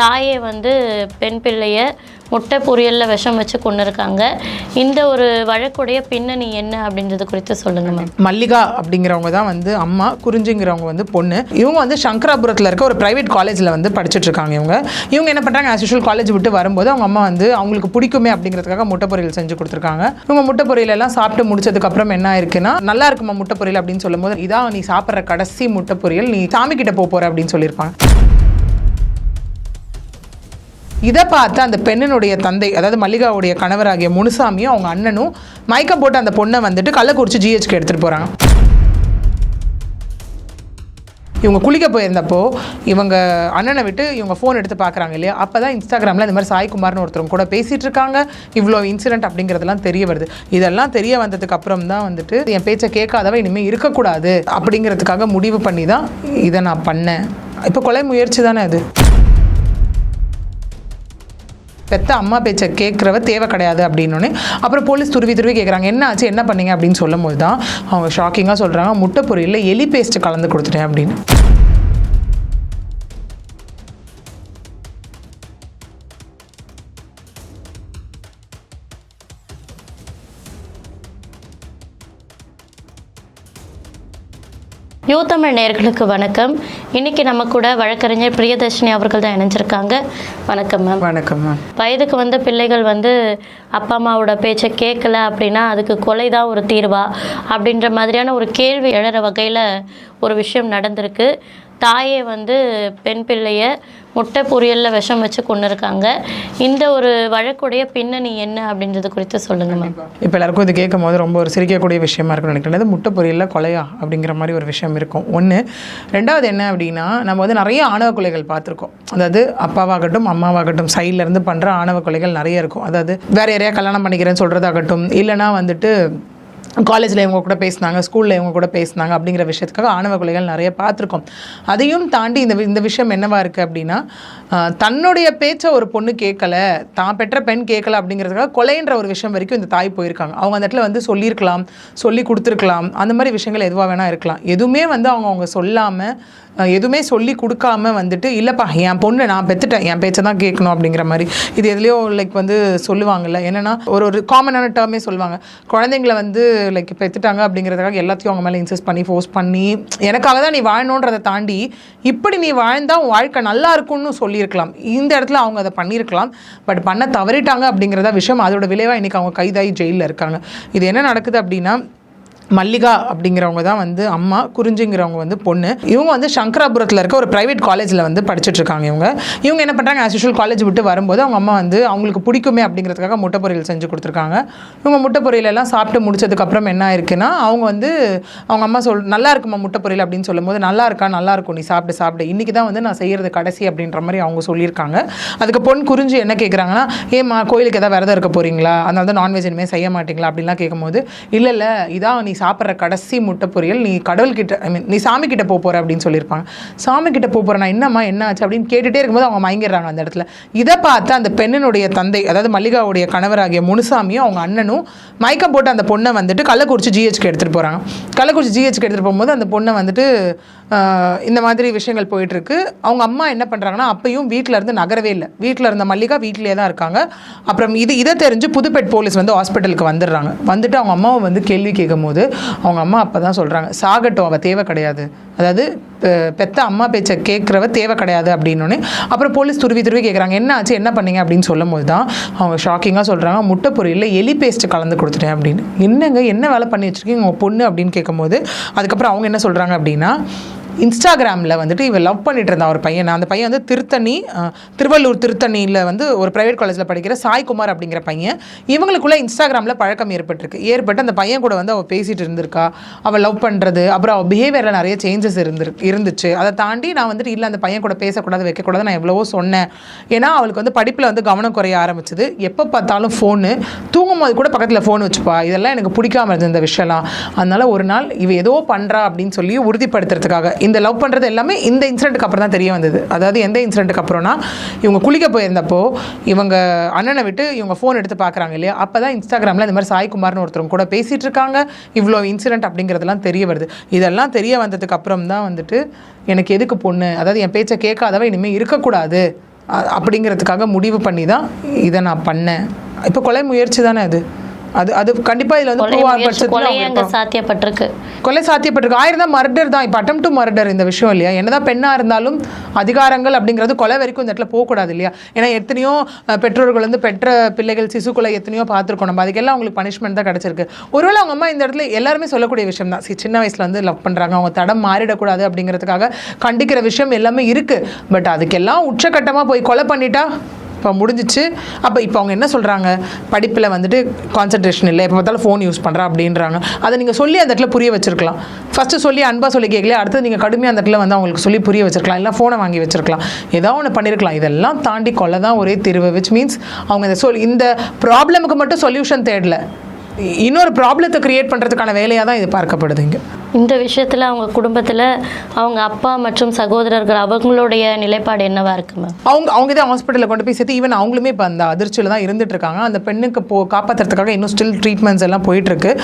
தாயே வந்து பெண் பிள்ளையை முட்டை பொரியலில் விஷம் வச்சு கொண்டு இருக்காங்க. இந்த ஒரு வழக்குடைய பின்னணி என்ன அப்படின்றது குறித்து சொல்லுங்கள் மேம். மல்லிகா அப்படிங்கிறவங்க தான் வந்து அம்மா, குறிஞ்சிங்கிறவங்க வந்து பொண்ணு. இவங்க வந்து சங்கராபுரத்தில் இருக்க ஒரு ப்ரைவேட் காலேஜில் வந்து படிச்சுட்டு இருக்காங்க. இவங்க என்ன பண்ணுறாங்க, ஆஸ் யூஷுவல் காலேஜ் விட்டு வரும்போது அவங்க அம்மா வந்து அவங்களுக்கு பிடிக்குமே அப்படிங்கிறதுக்காக முட்டை பொரியல் செஞ்சு கொடுத்துருக்காங்க. இவங்க முட்டை பொரியல் எல்லாம் சாப்பிட்டு முடிச்சதுக்கப்புறம் என்ன ஆயிருக்குன்னா, நல்லா இருக்குமா முட்டை பொரியல் அப்படின்னு சொல்லும் போது, இதான் நீ சாப்பிட்ற கடைசி முட்டை பொரியல், நீ சாமி கிட்ட போகிற அப்படின்னு சொல்லியிருப்பாங்க. இதை பார்த்து அந்த பெண்ணினுடைய தந்தை, அதாவது மல்லிகாவுடைய கணவராகிய முனுசாமியும் அவங்க அண்ணனும் மயக்கம் போட்டு அந்த பொண்ணை வந்துட்டு கள்ளக்குறிச்சி ஜிஹெச்க்கு எடுத்துகிட்டு போகிறாங்க. இவங்க குளிக்க போயிருந்தப்போ இவங்க அண்ணனை விட்டு இவங்க ஃபோன் எடுத்து பார்க்குறாங்க இல்லையா, அப்போ தான் இன்ஸ்டாகிராமில் இந்த மாதிரி சாய்குமார்னு ஒருத்தரும் கூட பேசிகிட்டு இருக்காங்க. இவ்வளோ இன்சிடென்ட் அப்படிங்கிறதுலாம் தெரிய வருது. இதெல்லாம் தெரிய வந்ததுக்கு அப்புறம் தான் வந்துட்டு என் பேச்சை கேட்காதவ இனிமேல் இருக்கக்கூடாது அப்படிங்கிறதுக்காக முடிவு பண்ணி தான் இதை நான் பண்ணேன். இப்போ கொலை முயற்சி தானே அது. பெத்த அம்மா பேச்சை கேட்குறவ தேவை கிடையாது அப்படின்னோடனே அப்புறம் போலீஸ் துருவி கேட்குறாங்க, என்ன ஆச்சு, என்ன பண்ணீங்க அப்படின்னு சொல்லும் போது தான் அவங்க ஷாக்கிங்காக சொல்கிறாங்க, முட்டை பொரியலில் எலி பேஸ்ட்டு கலந்து கொடுத்துட்டேன் அப்படின்னு. யூ தமிழ் நேயர்களுக்கு வணக்கம். இன்னைக்கு நம்ம கூட வழக்கறிஞர் பிரியதர்ஷினி அவர்கள் தான் இணைஞ்சிருக்காங்க. வணக்கம் மேம். வணக்கம் மேம். வயதுக்கு வந்த பிள்ளைகள் வந்து அப்பா அம்மாவோட பேச்சை கேட்கல அப்படின்னா அதுக்கு கொலை தான் ஒரு தீர்வா அப்படின்ற மாதிரியான ஒரு கேள்வி எழற வகையில் ஒரு விஷயம் நடந்திருக்கு. தாயே வந்து பெண் பிள்ளையை முட்டை பொரியலில் விஷம் வச்சு கொண்டு இருக்காங்க. இந்த ஒரு வழக்குடைய பின்னணி என்ன அப்படின்றது குறித்து சொல்லுங்கள் மேம். இப்போ எல்லாருக்கும் இது கேட்கும் போது ரொம்ப ஒரு சிரிக்கக்கூடிய விஷயமா இருக்குன்னு நினைக்கிறேன். முட்டை பொரியலில் கொலையா அப்படிங்கிற மாதிரி ஒரு விஷயம் இருக்கும் ஒன்று. ரெண்டாவது என்ன அப்படின்னா, நம்ம வந்து நிறைய ஆணவ கொலைகள் பார்த்துருக்கோம். அதாவது அப்பாவாகட்டும் அம்மாவாகட்டும் சைட்லேருந்து பண்ணுற ஆணவ கொலைகள் நிறைய இருக்கும். அதாவது வேறு யாரையா கல்யாணம் பண்ணிக்கிறேன்னு சொல்கிறதாகட்டும், இல்லைனா வந்துட்டு காலேஜில் இவங்க கூட பேசினாங்க, ஸ்கூலில் இவங்க கூட பேசினாங்க அப்படிங்கிற விஷயத்துக்காக ஆணவ கொலைகள் நிறைய பார்த்துருக்கோம். அதையும் தாண்டி இந்த விஷயம் என்னவா இருக்குது அப்படின்னா, தன்னுடைய பேச்சை ஒரு பொண்ணு கேட்கல, தான் பெற்ற பெண் கேட்கல அப்படிங்கிறதுக்காக கொலைன்ற ஒரு விஷயம் வரைக்கும் இந்த தாய் போயிருக்காங்க. அவங்க அந்த இடத்துல வந்து சொல்லியிருக்கலாம், சொல்லி கொடுத்துருக்கலாம், அந்த மாதிரி விஷயங்கள் எதுவாக வேணால் இருக்கலாம். எதுவுமே வந்து அவங்க சொல்லாமல், எதுவுமே சொல்லி கொடுக்காம வந்துட்டு, இல்லைப்பா என் பொண்ணு நான் பெற்றுட்டேன், என் பேச்சை தான் கேட்கணும் அப்படிங்கிற மாதிரி. இது எதுலேயோ லைக் வந்து சொல்லுவாங்கல்ல, என்னென்னா ஒரு காமனான டேர்மே சொல்லுவாங்க, குழந்தைங்களை வந்து லைக் பெற்றுட்டாங்க அப்படிங்கிறதுக்காக எல்லாத்தையும் அவங்க மேலே இன்சிஸ்ட் பண்ணி ஃபோர்ஸ் பண்ணி, எனக்காக தான் நீ வாழணுன்றதை தாண்டி இப்படி நீ வாழ்ந்தால் உன் வாழ்க்கை நல்லா இருக்கும்னு சொல்லியிருக்கலாம். இந்த இடத்துல அவங்க அதை பண்ணியிருக்கலாம், பட் பண்ண தவறிட்டாங்க அப்படிங்கிறத விஷயம். அதோட விளைவாக இன்றைக்கி அவங்க கைதாகி ஜெயிலில் இருக்காங்க. இது என்ன நடக்குது அப்படின்னா, மல்லிகா அப்படிங்கிறவங்க தான் வந்து அம்மா, குறிஞ்சிங்கிறவங்க வந்து பொண்ணு. இவங்க வந்து சங்கராபுரத்தில் இருக்க ஒரு ப்ரைவேட் காலேஜில் வந்து படிச்சுட்டு இருக்காங்க. இவங்க என்ன பண்ணுறாங்க, ஆஸ் யூஷுவல் காலேஜ் விட்டு வரும்போது அவங்க அம்மா வந்து அவங்களுக்கு பிடிக்குமே அப்படிங்கிறதுக்காக முட்டை பொரியல் செஞ்சு கொடுத்துருக்காங்க. இவங்க முட்டை பொரியல் எல்லாம் சாப்பிட்டு முடிச்சதுக்கப்புறம் என்ன ஆயிருக்குன்னா, அவங்க வந்து அவங்க அம்மா நல்லா இருக்குமா முட்டை பொரியல் அப்படின்னு சொல்லும் போது, நல்லா இருக்கும், நீ சாப்பிடு, இன்றைக்கி தான் வந்து நான் செய்கிறது கடைசி அப்படின்ற மாதிரி அவங்க சொல்லியிருக்காங்க. அதுக்கு பொண்ணு குறிஞ்சி என்ன கேட்குறாங்கன்னா, ஏம்மா கோயிலுக்கு எதாவது விரதம் இருக்க போகிறீங்களா, அதனால தான் நான்வெஜ் இனிமேல் செய்ய மாட்டீங்களா அப்படின்லாம் கேட்கும்போது, இல்லை இதான் நீ சாப்பிட்ற கடைசி முட்டை பொரியல், நீ கடவுள்கிட்ட நீ சாமி கிட்ட போகிற அப்படின்னு சொல்லியிருப்பாங்க. சாமி கிட்ட போகிறேன், நான் என்னம்மா என்ன ஆச்சு அப்படின்னு கேட்டுகிட்டே இருக்கும்போது அவங்க மயங்கிடுறாங்க அந்த இடத்துல. இதை பார்த்து அந்த பெண்ணினுடைய தந்தை, அதாவது மல்லிகாவுடைய கணவராகிய முனுசாமியும் அவங்க அண்ணனும் மயக்கம் போட்டு அந்த பொண்ணை வந்துட்டு கள்ளக்குறிச்சி ஜிஹெச்க்கு எடுத்துகிட்டு போகிறாங்க. கள்ளக்குறிச்சி ஜிஹெச்க்கு எடுத்துகிட்டு போகும்போது அந்த பொண்ணை வந்துட்டு இந்த மாதிரி விஷயங்கள் போயிட்டுருக்கு. அவங்க அம்மா என்ன பண்ணுறாங்கன்னா, அப்பையும் வீட்டில் இருந்து நகரவே இல்லை. வீட்டில் இருந்த மல்லிகா வீட்டிலே தான் இருக்காங்க. அப்புறம் இதை தெரிஞ்சு புதுப்பேட் போலீஸ் வந்து ஹாஸ்பிட்டலுக்கு வந்துடுறாங்க. வந்துட்டு அவங்க அம்மாவை வந்து கேள்வி கேட்கும் போது அவங்க அம்மா அப்போ தான் சொல்கிறாங்க, சாகட்டும், அவள் தேவை கிடையாது, அதாவது பெத்த அம்மா பேச்சை கேட்குறவ தேவை கிடையாது அப்படின்னோடனே அப்புறம் போலீஸ் துருவி கேட்குறாங்க, என்ன ஆச்சு, என்ன பண்ணீங்க அப்படின்னு சொல்லும் போது தான் அவங்க ஷாக்கிங்காக சொல்கிறாங்க, முட்டை பொரியலில் எலி பேஸ்ட்டு கலந்து கொடுத்துட்டேன் அப்படின்னு. என்னங்க என்ன வேலை பண்ணி வச்சுருக்கீங்க உங்கள் பொண்ணு அப்படின்னு கேட்கும்போது, அதுக்கப்புறம் அவங்க என்ன சொல்கிறாங்க அப்படின்னா, இன்ஸ்டாகிராமில் வந்துட்டு இவன் லவ் பண்ணிட்டு இருந்தான் ஒரு பையன். அந்த பையன் வந்து திருவள்ளூர் திருத்தணியில் வந்து ஒரு ப்ரைவேட் காலேஜில் படிக்கிற சாய்குமார் அப்படிங்கிற பையன். இவங்களுக்குள்ளே இன்ஸ்டாகிராமில் பழக்கம் ஏற்பட்டு அந்த பையன் கூட வந்து அவள் பேசிகிட்டு இருந்திருக்கா, அவள் லவ் பண்ணுறது, அப்புறம் அவள் பிஹேவியரில் நிறைய சேஞ்சஸ் இருந்துச்சு. அதை தாண்டி நான் வந்துட்டு இல்லை அந்த பையன் கூட பேசக்கூடாது வைக்கக்கூடாது நான் எவ்வளவோ சொன்னேன். ஏன்னா அவளுக்கு வந்து படிப்பில் வந்து கவனம் குறைய ஆரம்பிச்சது. எப்போ பார்த்தாலும் ஃபோனு, தூங்கும் போது கூட பக்கத்தில் ஃபோன் வச்சுப்பா. இதெல்லாம் எனக்கு பிடிக்காம இருந்தது இந்த விஷயம்லாம். அதனால் ஒரு நாள் இவ ஏதோ பண்ணுறா அப்படின்னு சொல்லி உறுதிப்படுத்துறதுக்காக இந்த லவ் பண்ணுறது எல்லாமே இந்த இன்சிடென்ட்டுக்கு அப்புறம் தான் தெரிய வந்தது. அதாவது எந்த இன்சிடென்ட்டுக்கு அப்புறம்னா, இவங்க குளிக்க போயிருந்தப்போ இவங்க அண்ணனை விட்டு இவங்க ஃபோன் எடுத்து பார்க்குறாங்க இல்லையா, அப்போ தான் இன்ஸ்டாகிராமில் இந்த மாதிரி சாய்குமார்னு ஒருத்தரும் கூட பேசிகிட்டு இருக்காங்க. இவ்வளோ இன்சிடென்ட் அப்படிங்கிறதுலாம் தெரிய வருது. இதெல்லாம் தெரிய வந்ததுக்கு அப்புறம் தான் வந்துட்டு எனக்கு எதுக்கு பொண்ணு, அதாவது என் பேச்சை கேட்காதவ இனிமேல் இருக்கக்கூடாது அப்படிங்கிறதுக்காக முடிவு பண்ணி தான் இதை நான் பண்ணேன். இப்போ கொலை முயற்சி தானே அது. அது அது கண்டிப்பாக இதில் வந்து சாத்தியப்பட்டிருக்கு, கொலை சாத்தியப்பட்டிருக்கு. 1000 தான் மர்டர் தான். இப்போ அட்டெம்ப்ட் டு மர்டர் இந்த விஷயம் இல்லையா? என்னதான் பெண்ணாக இருந்தாலும் அதிகாரங்கள் அப்படிங்கிறது கொலை வரைக்கும் இந்த இடத்துல போகக்கூடாது இல்லையா? ஏன்னா எத்தனையோ பெற்றோர்கள் வந்து பெற்ற பிள்ளைகள் சிசு கொலை எத்தனையோ பார்த்துருக்கோம் நம்ம. அதுக்கெல்லாம் அவங்களுக்கு பனிஷ்மெண்ட் தான் கிடச்சிருக்கு. ஒருவேளை அவங்க அம்மா இந்த இடத்துல எல்லாருமே சொல்லக்கூடிய விஷயம் தான், சின்ன வயசில் வந்து லவ் பண்ணுறாங்க, அவங்க தடம் மாறிடக்கூடாது அப்படிங்கிறதுக்காக கண்டிக்கிற விஷயம் எல்லாமே இருக்குது. பட் அதுக்கெல்லாம் உச்சக்கட்டமாக போய் கொலை பண்ணிட்டா இப்போ முடிஞ்சிச்சு. இப்போ அவங்க என்ன சொல்கிறாங்க, படிப்பில் வந்துட்டு கான்சன்ட்ரேஷன் இல்லை, எப்போ பார்த்தாலும் ஃபோன் யூஸ் பண்ணுறா அப்படின்றாங்க. அதை நீங்கள் சொல்லி அந்த இடத்துல புரிய வச்சிருக்கலாம். ஃபஸ்ட்டு சொல்லி அன்பாக சொல்லி கேட்கல, அடுத்தது நீங்கள் கடுமையாக அந்த இடத்துல வந்து அவங்களுக்கு சொல்லி புரிய வச்சிருக்கலாம், இல்லை ஃபோனை வாங்கி வச்சிருக்கலாம், ஏதோ ஒன்று பண்ணியிருக்கலாம். இதெல்லாம் தாண்டி கொலை தான் ஒரே தீர்வு. விச் மீன்ஸ் அவங்க இந்த ப்ராப்ளமுக்கு மட்டும் சொல்யூஷன் தேடல, இன்னொரு ப்ராப்ளத்தை கிரியேட் பண்ணுறதுக்கான வேலையாக தான் இது பார்க்கப்படுது இங்கே. இந்த விஷயத்தில் அவங்க குடும்பத்தில் அவங்க அப்பா மற்றும் சகோதரர்கள் அவங்களுடைய நிலைப்பாடு என்னவா இருக்குமா? அவங்க தான் ஹாஸ்பிட்டலில் கொண்டு போய் சேர்த்து ஈவன் அவங்களுமே இப்போ அந்த அதிர்ச்சியில் தான் இருந்துட்டு இருக்காங்க. அந்த பெண்ணுக்கு காப்பாற்றுறதுக்காக இன்னும் ஸ்டில் ட்ரீட்மெண்ட்ஸ் எல்லாம் போயிட்டுருக்கு.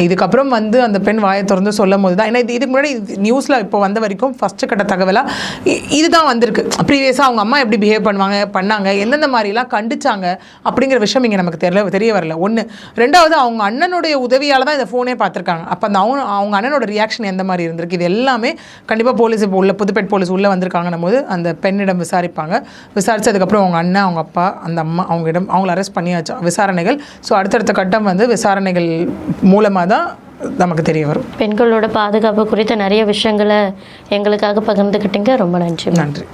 இதுக்கப்புறம் வந்து அந்த பெண் வாயை திறந்து சொல்லும் போது தான், ஏன்னா இதுக்கு முன்னாடி நியூஸில் இப்போ வந்த வரைக்கும் ஃபஸ்ட்டு கட்ட தகவலாக இதுதான் வந்திருக்கு. ப்ரீவியஸாக அவங்க அம்மா எப்படி பிஹேவ் பண்ணாங்க, எந்தெந்த மாதிரிலாம் கண்டிச்சாங்க அப்படிங்கிற விஷயம் இங்கே நமக்கு தெரிய வரல. ஒன்று. ரெண்டாவது, அவங்க அண்ணனுடைய உதவியால் தான் இந்த ஃபோனே பார்த்துருக்காங்க. அப்போ அந்த அவங்க அண்ணனோட ரியாக்ஷன் எந்த மாதிரி இருந்திருக்கு, இது எல்லாமே கண்டிப்பாக போலீஸ் இப்போ உள்ள புதுப்பேட் போலீஸ் உள்ளே வந்திருக்காங்கன்னும் போது அந்த பெண்ணிடம் விசாரிப்பாங்க. விசாரித்ததுக்கப்புறம் அவங்க அண்ணன், அவங்க அப்பா, அந்த அம்மா அவங்கள அரெஸ்ட் பண்ணியாச்சு விசாரணைகள். ஸோ அடுத்தடுத்த கட்டம் வந்து விசாரணைகள் மூலமாக தான் நமக்கு தெரிய வரும். பெண்களோட பாதுகாப்பு குறித்த நிறைய விஷயங்களை எங்களுக்காக பகிர்ந்துக்கிட்டீங்க. ரொம்ப நன்றி. நன்றி.